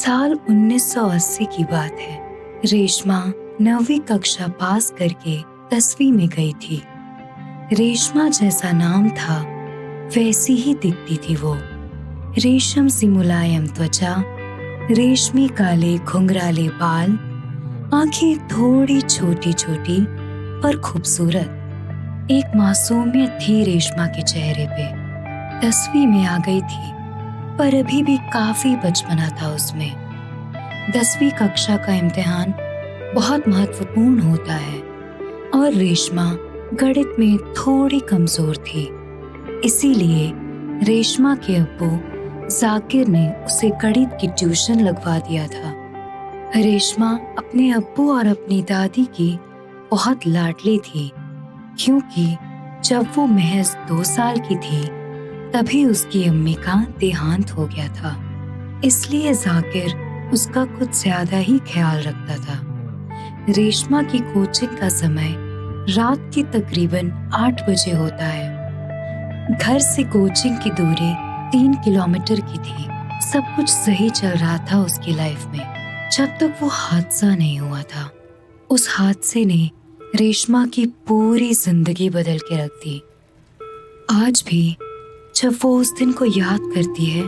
साल 1980 की बात है। रेशमा 9वीं कक्षा पास करके 10वीं में गई थी। रेशमा जैसा नाम था वैसी ही दिखती थी वो। रेशम सी मुलायम त्वचा, रेशमी काले घुंघराले बाल, आंखें थोड़ी छोटी छोटी पर खूबसूरत। एक मासूमियत थी रेशमा के चेहरे पे। 10वीं में आ गई थी पर अभी भी काफी बचपना था उसमें। 10वीं कक्षा का इम्तिहान बहुत महत्वपूर्ण होता है और रेशमा गणित में थोड़ी कमजोर थी। इसीलिए रेशमा के अब्बू जाकिर ने उसे गणित की ट्यूशन लगवा दिया था। रेशमा अपने अब्बू और अपनी दादी की बहुत लाडली थी, क्योंकि जब वो महज 2 साल की थी तभी उसकी अम्मी का देहांत हो गया था। इसलिए जाकिर उसका कुछ ज्यादा ही ख्याल रखता था। रेशमा की कोचिंग का समय रात के तकरीबन 8 बजे होता है। घर से कोचिंग की दूरी 3 किलोमीटर की थी। सब कुछ सही चल रहा था उसकी लाइफ में, जब तक वो हादसा नहीं हुआ था। उस हादसे ने रेशमा की पूरी जिंदगी बदल के रख दी। आज भी जब वो उस दिन को याद करती है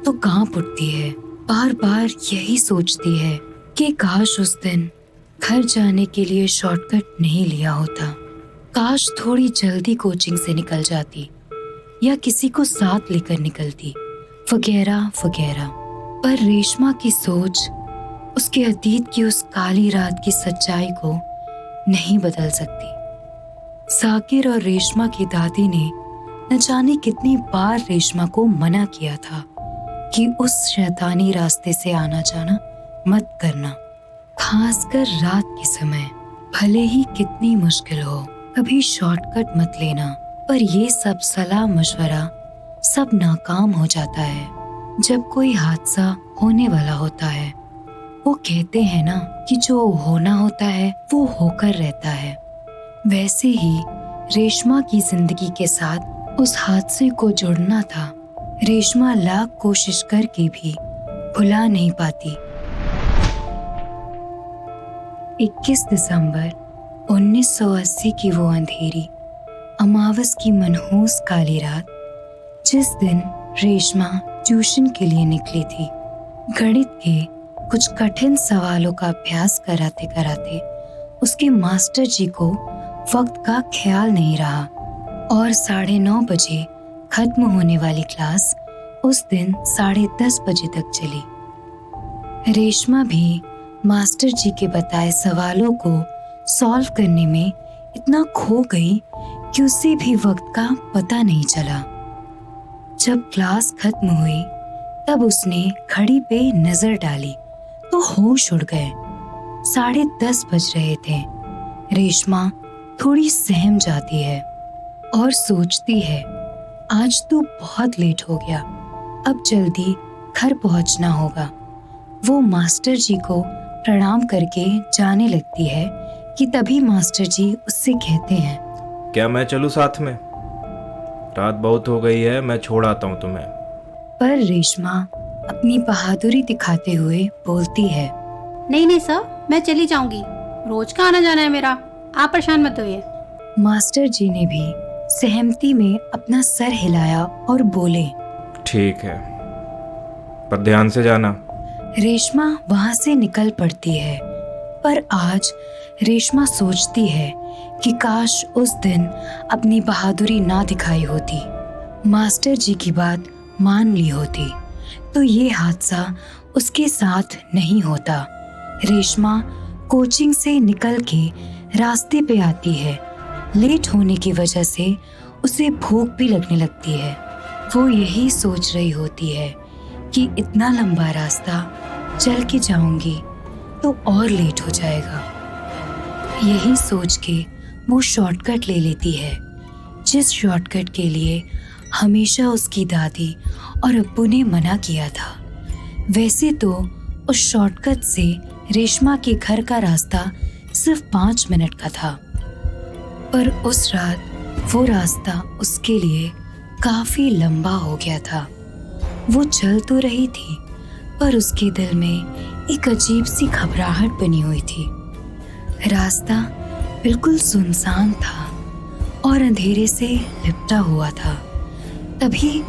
तो कांप उठती है। बार बार यही सोचती है कि काश उस दिन घर जाने के लिए शॉर्टकट नहीं लिया होता, काश थोड़ी जल्दी कोचिंग से निकल जाती या किसी को साथ लेकर निकलती, वगैरह वगैरह। पर रेशमा की सोच उसके अतीत की उस काली रात की सच्चाई को नहीं बदल सकती। जाकिर और रेशमा की दादी ने न जाने कितनी बार रेशमा को मना किया था कि उस शैतानी रास्ते से आना जाना मत करना, खासकर रात के समय। भले ही कितनी मुश्किल हो, कभी शॉर्टकट मत लेना। पर ये सब सलाह मशवरा सब नाकाम हो जाता है जब कोई हादसा होने वाला होता है। वो कहते हैं ना कि जो होना होता है वो होकर रहता है। वैसे ही रेशमा की जिंदगी के साथ उस हादसे को जुड़ना था। रेशमा लाख कोशिश करके भी भुला नहीं पाती। 21 दिसंबर 1980 की वो अंधेरी अमावस की मनहूस काली रात, जिस दिन रेशमा ट्यूशन के लिए निकली थी। गणित के कुछ कठिन सवालों का अभ्यास कराते कराते उसके मास्टर जी को वक्त का ख्याल नहीं रहा और 9:30 बजे खत्म होने वाली क्लास उस दिन 10:30 बजे तक चली। रेशमा भी मास्टर जी के बताए सवालों को सॉल्व करने में इतना खो गई कि उसे भी वक्त का पता नहीं चला। जब क्लास खत्म हुई तब उसने घड़ी पे नजर डाली तो होश उड़ गए। 10:30 बज रहे थे। रेशमा थोड़ी सहम जाती है और सोचती है, आज तो बहुत लेट हो गया, अब जल्दी घर पहुंचना होगा। वो मास्टर जी को प्रणाम करके जाने लगती है कि तभी मास्टर जी उससे कहते हैं, क्या मैं चलूं साथ में? रात बहुत हो गई है, मैं छोड़ आता हूँ तुम्हें। पर रेशमा अपनी बहादुरी दिखाते हुए बोलती है, नहीं नहीं सर, मैं चली जाऊंगी, रोज का आना जाना है मेरा, आप परेशान मत होइए। मास्टर जी ने भी सहमति में अपना सर हिलाया और बोले, ठीक है, पर ध्यान से जाना। रेशमा वहां से निकल पड़ती है। पर आज रेशमा सोचती है कि काश उस दिन अपनी बहादुरी ना दिखाई होती, मास्टर जी की बात मान ली होती, तो ये हादसा उसके साथ नहीं होता। रेशमा कोचिंग से निकल के रास्ते पे आती है। लेट होने की वजह से उसे भूख भी लगने लगती है। वो यही सोच रही होती है कि इतना लंबा रास्ता चल के जाऊंगी तो और लेट हो जाएगा। यही सोच के वो शॉर्टकट ले लेती है, जिस शॉर्टकट के लिए हमेशा उसकी दादी और अब्बू ने मना किया था। वैसे तो उस शॉर्टकट से रेशमा के घर का रास्ता सिर्फ 5 मिनट का था, पर उस रात वो रास्ता उसके लिए काफी लंबा हो गया था। वो चल तो रही थी पर उसके दिल में एक अजीब सी घबराहट बनी हुई थी। रास्ता बिल्कुल सुनसान था और अंधेरे से लिपटा हुआ था। तभी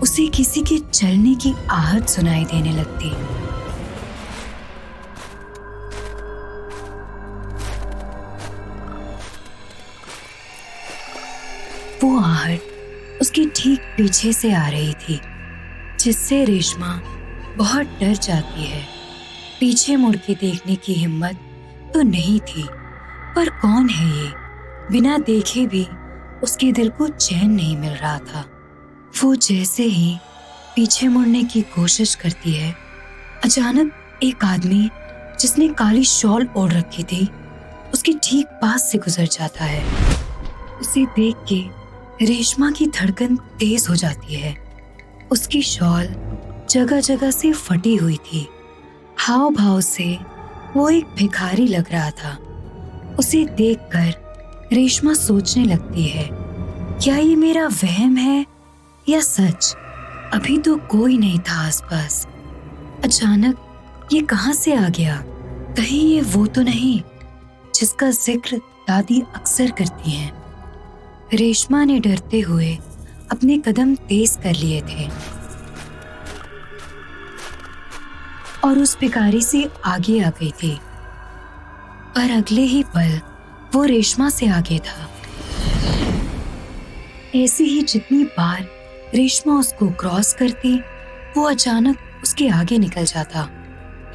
उसे किसी के चलने की आहट सुनाई देने लगती। वो आहट उसके ठीक पीछे से आ रही थी, जिससे रेशमा बहुत डर जाती है। पीछे मुड़ के देखने की हिम्मत तो नहीं थी, पर कौन है ये? बिना देखे भी उसके दिल को चैन नहीं मिल रहा था। वो जैसे ही पीछे मुड़ने की कोशिश करती है, अचानक एक आदमी जिसने काली शॉल ओढ़ रखी थी उसके ठीक पास से गुजर जाता है। उसे देख के रेशमा की धड़कन तेज हो जाती है। उसकी शॉल जगह जगह से फटी हुई थी। हाव भाव से वो एक भिखारी लग रहा था। उसे देखकर रेशमा सोचने लगती है, क्या ये मेरा वहम है या सच? अभी तो कोई नहीं था आसपास। अचानक ये कहां से आ गया? कहीं ये वो तो नहीं जिसका जिक्र दादी अक्सर करती हैं। रेशमा ने डरते हुए अपने कदम तेज कर लिए थे और उस भिखारी से आगे आ गई थी, पर अगले ही पल वो रेशमा से आगे था। ऐसे ही जितनी बार रेशमा उसको क्रॉस करती, वो अचानक उसके आगे निकल जाता।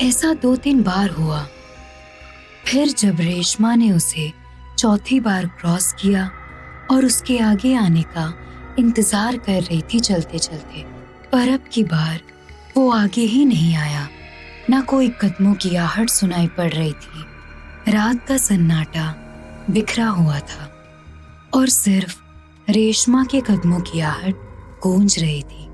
ऐसा 2-3 बार हुआ। फिर जब रेशमा ने उसे चौथी बार क्रॉस किया और उसके आगे आने का इंतजार कर रही थी चलते चलते, पर अब की बार वो आगे ही नहीं आया। ना कोई कदमों की आहट सुनाई पड़ रही थी। रात का सन्नाटा बिखरा हुआ था और सिर्फ रेशमा के कदमों की आहट गूंज रही थी।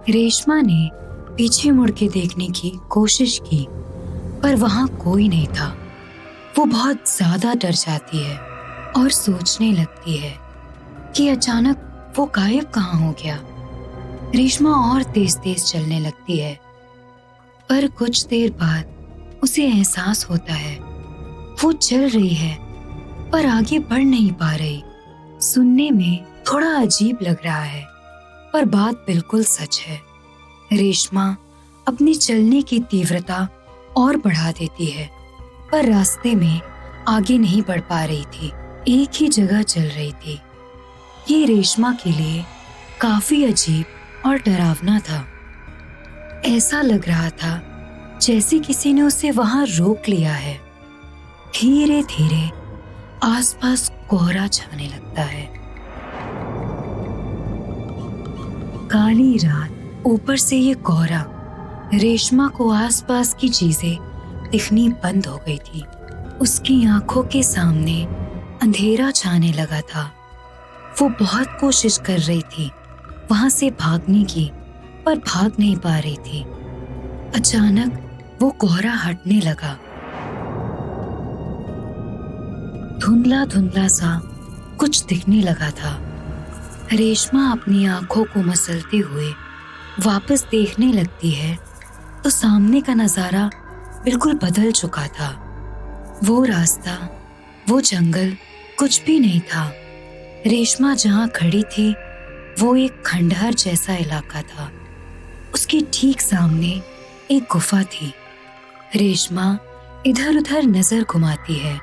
रेशमा ने पीछे मुड़ के देखने की कोशिश की, पर वहां कोई नहीं था। वो बहुत ज्यादा डर जाती है और सोचने लगती है कि अचानक वो गायब कहाँ हो गया। रेशमा और तेज तेज चलने लगती है, पर कुछ देर बाद उसे एहसास होता है वो चल रही है पर आगे बढ़ नहीं पा रही। सुनने में थोड़ा अजीब लग रहा है, पर बात बिल्कुल सच है। रेशमा अपनी चलने की तीव्रता और बढ़ा देती है, पर रास्ते में आगे नहीं बढ़ पा रही थी। एक ही जगह चल रही थी। ये रेशमा के लिए काफी अजीब और डरावना था। ऐसा लग रहा था जैसे किसी ने उसे वहां रोक लिया है। धीरे धीरे आसपास कोहरा छाने लगता है। काली रात, ऊपर से ये कोहरा। रेशमा को आसपास की चीजें दिखनी बंद हो गई थी। उसकी आंखों के सामने अंधेरा छाने लगा था। वो बहुत कोशिश कर रही थी वहां से भागने की, पर भाग नहीं पा रही थी। अचानक वो कोहरा हटने लगा। धुंधला धुंधला सा कुछ दिखने लगा था। रेशमा अपनी आंखों को मसलते हुए वापस देखने लगती है तो सामने का नजारा बिल्कुल बदल चुका था। वो रास्ता, वो जंगल कुछ भी नहीं था। रेशमा जहां खड़ी थी वो एक खंडहर जैसा इलाका था। उसके ठीक सामने एक गुफा थी। रेशमा इधर उधर नजर घुमाती है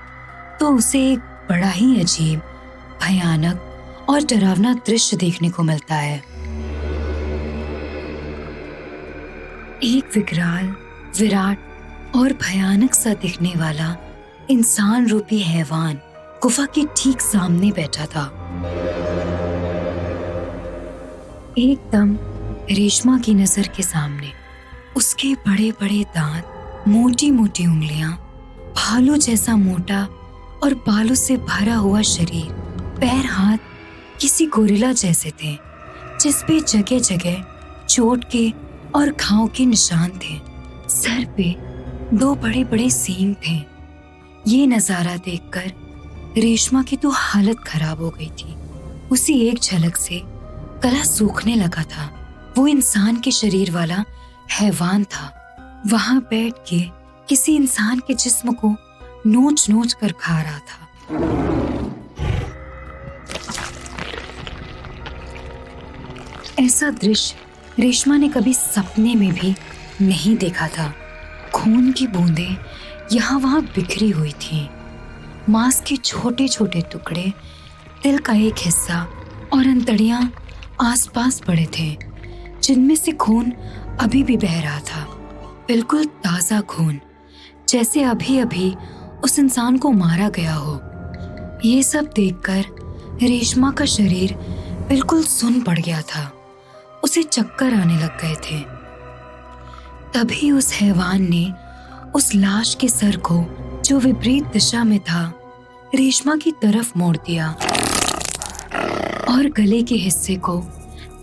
तो उसे एक बड़ा ही अजीब, भयानक और डरावना दृश्य देखने को मिलता है। एक विकराल, विराट और भयानक सा दिखने वाला इंसान रूपी हैवान गुफा के ठीक सामने बैठा था। एकदम रेशमा की नजर के सामने उसके बड़े बड़े दांत, मोटी मोटी उंगलियां, भालू जैसा मोटा और बालों से भरा हुआ शरीर, पैर हाथ किसी गोरिल्ला जैसे थे, जिसपे जगह जगह चोट के और घाव के निशान थे। सर पे 2 बड़े बड़े सींग थे। ये नजारा देखकर रेशमा की तो हालत खराब हो गई थी। उसी एक झलक से गला सूखने लगा था। वो इंसान के शरीर वाला हैवान था। वहां बैठ के किसी इंसान के जिस्म को नोच नोच कर खा रहा था। ऐसा दृश्य रेशमा ने कभी सपने में भी नहीं देखा था। खून की बूंदें यहाँ वहां बिखरी हुई थीं। मांस के छोटे छोटे टुकड़े, दिल का एक हिस्सा और अंतड़ियां आसपास पड़े थे, जिनमें से खून अभी भी बह रहा था। बिल्कुल ताजा खून, जैसे अभी अभी उस इंसान को मारा गया हो। ये सब देखकर रेशमा का शरीर बिल्कुल सुन्न पड़ गया था। उसे चक्कर आने लग गए थे। तभी उस हैवान ने उस लाश के सर को, जो विपरीत दिशा में था, रेशमा की तरफ मोड़ दिया और गले के हिस्से को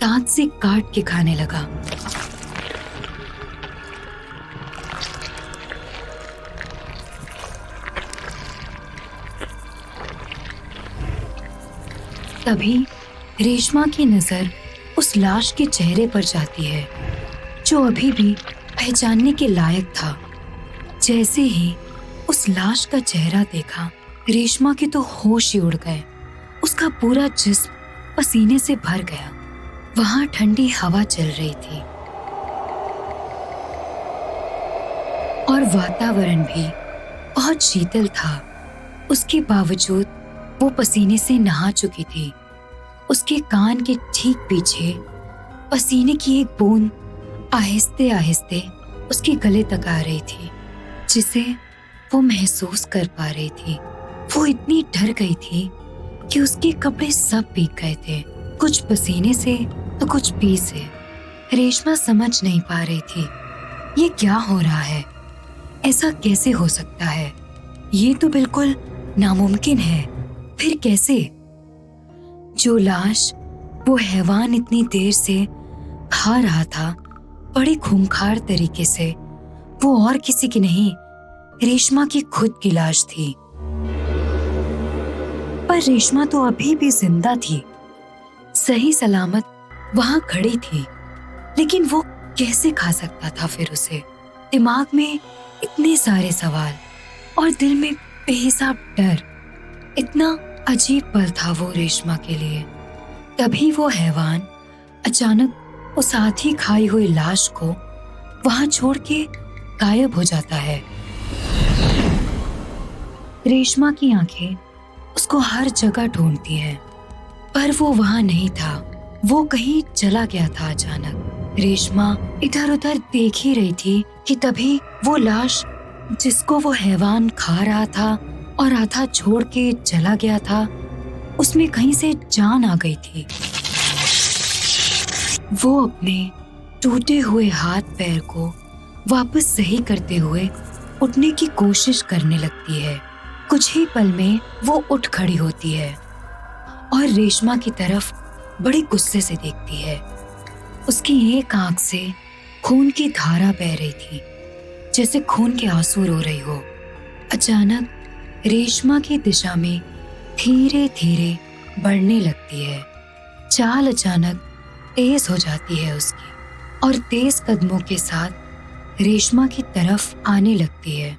दांत से काट के खाने लगा। तभी रेशमा की नजर उस लाश के चेहरे पर जाती है, जो अभी भी पहचानने के लायक था। जैसे ही उस लाश का चेहरा देखा, रेशमा के तो होश ही उड़ गए। उसका पूरा जिस्म पसीने से भर गया। वहां ठंडी हवा चल रही थी और वातावरण भी बहुत शीतल था। उसके बावजूद वो पसीने से नहा चुकी थी। उसके कान के ठीक पीछे पसीने की एक बूंद आहिस्ते आहिस्ते उसके गले तक आ रही थी, जिसे वो महसूस कर पा रही थी। वो इतनी डर गई थी कि उसके कपड़े सब भीग गए थे, कुछ पसीने से तो कुछ पी से। रेशमा समझ नहीं पा रही थी ये क्या हो रहा है, ऐसा कैसे हो सकता है। ये तो बिल्कुल नामुमकिन है। फिर कैसे? जो लाश वो हैवान इतनी देर से खा रहा था, बड़े खूंखार तरीके से, वो और किसी की नहीं, रेशमा की खुद की लाश थी। पर रेशमा तो अभी भी जिंदा थी, सही सलामत वहां खड़ी थी। लेकिन वो कैसे खा सकता था फिर उसे? दिमाग में इतने सारे सवाल और दिल में बेहिसाब डर। इतना अजीब पल था वो रेशमा के लिए। तभी वो हैवान अचानक उस आधी खाई हुई लाश को वहां छोड़ के गायब हो जाता है। रेशमा की आंखें उसको हर जगह ढूंढती है, पर वो वहां नहीं था। वो कहीं चला गया था अचानक। रेशमा इधर उधर देख ही रही थी कि तभी वो लाश, जिसको वो हैवान खा रहा था और आधा छोड़ के चला गया था, उसमें कहीं से जान आ गई थी। वो अपने टूटे हुए हाथ पैर को वापस सही करते हुए उठने की कोशिश करने लगती है। कुछ ही पल में वो उठ खड़ी होती है और रेशमा की तरफ बड़े गुस्से से देखती है। उसकी एक आंख से खून की धारा बह रही थी, जैसे खून के आंसू रो रही हो। अचानक रेशमा की दिशा में धीरे धीरे बढ़ने लगती है। चाल अचानक तेज हो जाती है उसकी और तेज कदमों के साथ रेशमा की तरफ आने लगती है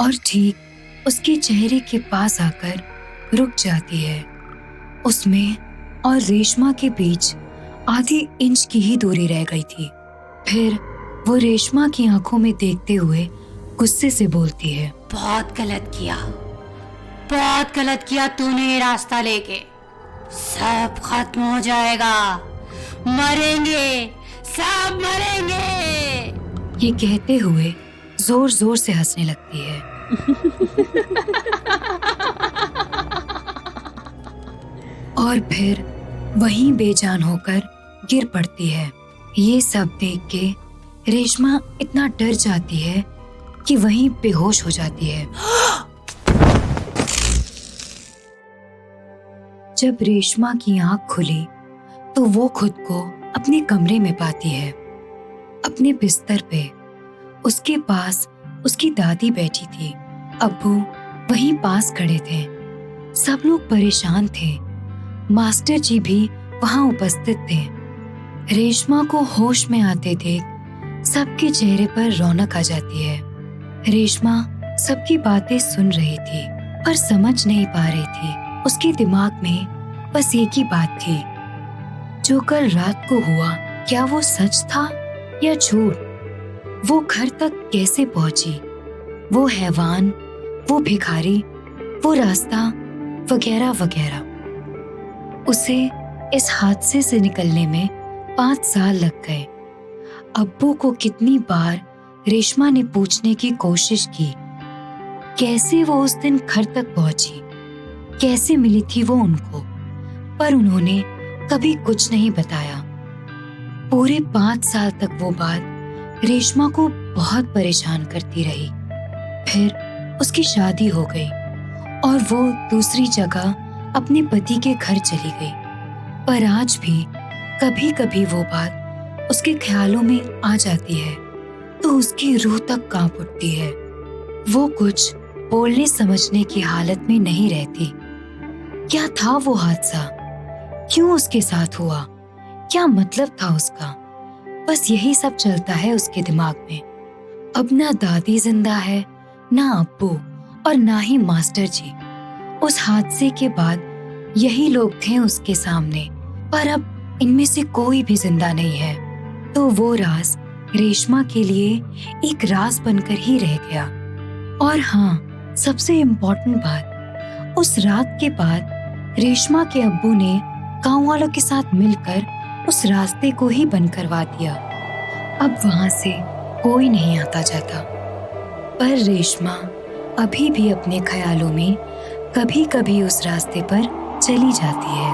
और ठीक उसके चेहरे के पास आकर रुक जाती है। उसमें और रेशमा के बीच आधी इंच की ही दूरी रह गई थी। फिर वो रेशमा की आंखों में देखते हुए गुस्से से बोलती है, बहुत गलत किया तूने ये रास्ता लेके। सब खत्म हो जाएगा, मरेंगे, सब मरेंगे। ये कहते हुए जोर जोर से हंसने लगती है। और फिर वहीं बेजान होकर गिर पड़ती है। ये सब देख के रेशमा इतना डर जाती है कि वहीं बेहोश हो जाती है। जब रेशमा की आंख खुली तो वो खुद को अपने कमरे में पाती है। अपने बिस्तर पे उसके पास उसकी दादी बैठी थी। अब्बू वहीं पास खड़े थे। सब लोग परेशान थे। मास्टर जी भी वहां उपस्थित थे। रेशमा को होश में आते देख सबके चेहरे पर रौनक आ जाती है। रेशमा सबकी बातें सुन रही थी पर समझ नहीं पा रही थी। उसके दिमाग में बस एक ही बात थी, जो कल रात को हुआ क्या वो सच था या झूठ? वो घर तक कैसे पहुंची? वो हैवान, वो भिखारी, वो रास्ता वगैरह वगैरह। उसे इस हादसे से निकलने में 5 साल लग गए। अब्बू को कितनी बार रेशमा ने पूछने की कोशिश की, कैसे वो उस दिन घर तक पहुंची, कैसे मिली थी वो उनको, पर उन्होंने कभी कुछ नहीं बताया। पूरे 5 साल तक वो बात रेशमा को बहुत परेशान करती रही। फिर उसकी शादी हो गई और वो दूसरी जगह अपने पति के घर चली गई। पर आज भी कभी कभी वो बात उसके ख्यालों में आ जाती है तो उसकी रूह तक कांप उठती है। वो कुछ बोलने समझने की हालत में नहीं रहती। क्या था वो हादसा? क्यों उसके साथ हुआ? क्या मतलब था उसका? बस यही सब चलता है उसके दिमाग में। अब ना दादी जिंदा है, ना अब्बू और ना ही मास्टर जी। उस हादसे के बाद यही लोग थे उसके सामने, पर अब इनमें से कोई भी जिंदा नहीं है। तो वो राज रेशमा के लिए एक राज बनकर ही रह गया। और हाँ, सबसे इम्पोर्टेंट बात, उस रात के बाद रेशमा के अब्बू ने गांव वालों के साथ मिलकर उस रास्ते को ही बंद करवा दिया। अब वहां से कोई नहीं आता जाता। पर रेशमा अभी भी अपने ख्यालों में कभी कभी उस रास्ते पर चली जाती है।